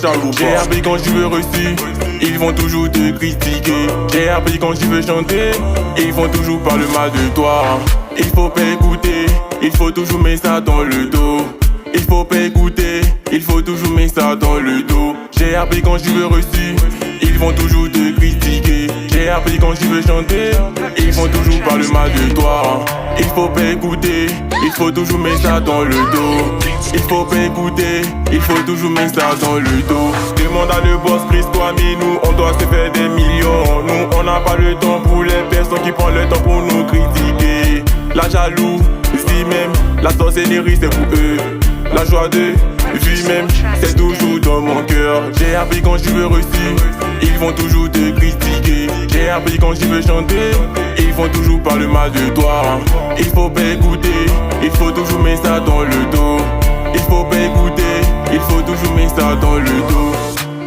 jaloux. J'ai appris quand je veux reçu, ils vont toujours te critiquer. J'ai appris quand je veux chanter, ils vont toujours parler mal de toi. Il faut pas écouter, il faut toujours mettre ça dans le dos. Il faut pas écouter, il faut toujours mettre ça dans le dos. J'ai appris quand je veux reçu, ils vont toujours te critiquer. J'ai appris quand je veux chanter, ils vont toujours parler mal de toi. Il faut pas écouter, il faut toujours mettre ça dans le dos. Il faut pas écouter, il faut toujours mettre ça dans le dos. Demande à le boss Chris Kwame, nous on doit se faire des millions. Nous on n'a pas le temps pour les personnes qui prennent le temps pour nous critiquer. La jalousie même, la sorcellerie c'est pour eux. La joie de vie même, c'est toujours dans mon cœur. J'ai appris quand je veux reçu, ils vont toujours te critiquer. J'ai appris quand je veux chanter, ils vont toujours parler mal de toi. Il faut pas écouter, il faut toujours mettre ça dans le dos. Il faut pas écouter, il faut toujours mettre ça dans le dos.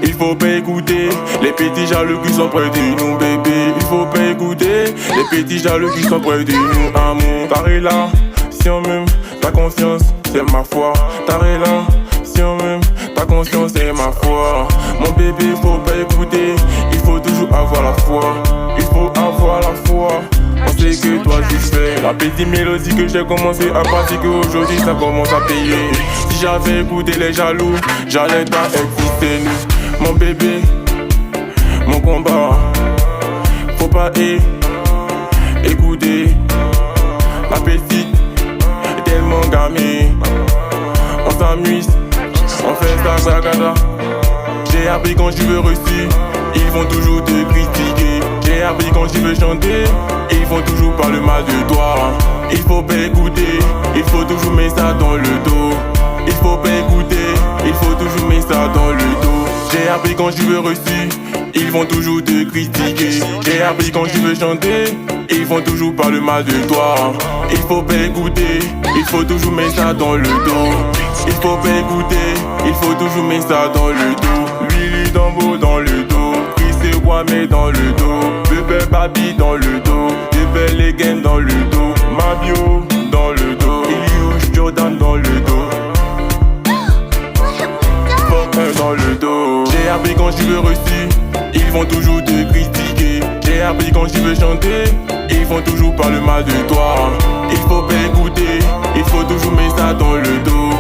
Il faut pas écouter les petits jaloux qui sont près de nous, bébé. Il faut pas écouter les petits jaloux qui sont près de nous, amour. Ta relation même, ta confiance, c'est ma foi. Ta relation même, ta conscience, c'est ma foi. Mon bébé, faut pas écouter, il faut toujours avoir la foi. Il faut avoir la foi. On sait que toi tu fais la petite mélodie que j'ai commencé à pratiquer aujourd'hui, ça commence à payer. Si j'avais écouté les jaloux, j'allais pas écouter nous. Mon bébé, mon combat, faut pas écouter la petite, tellement gamée. On s'amuse, on fait ça, sagada. J'ai appris quand je veux reçu, ils vont toujours te critiquer. J'ai appris quand je veux chanter, ils vont toujours parler mal de toi. Il faut pas écouter, il faut toujours mettre ça dans le dos. Il faut pas écouter, il faut toujours mettre ça dans le dos. J'ai appris quand je veux reçu, ils vont toujours te critiquer. J'ai appris quand je veux chanter, ils vont toujours parler mal de toi. Il faut pas écouter, il faut toujours mettre ça dans le dos. Il faut pas écouter, il faut toujours mettre ça dans le dos. Willy Dambo dans le dos, Chris Kwame dans le dos, Bébé Babi dans le dos, Bébé Legend dans le dos, Mabio dans le dos, Iliouche Jordan dans le dos, Fuck dans le dos. J'ai appris quand je veux reçu, ils vont toujours te critiquer. J'ai appris quand je veux chanter, ils vont toujours parler mal de toi. Il faut pas écouter, il faut toujours mettre ça dans le dos.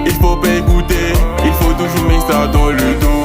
Il faut pas écouter, il faut toujours mettre ça dans le dos.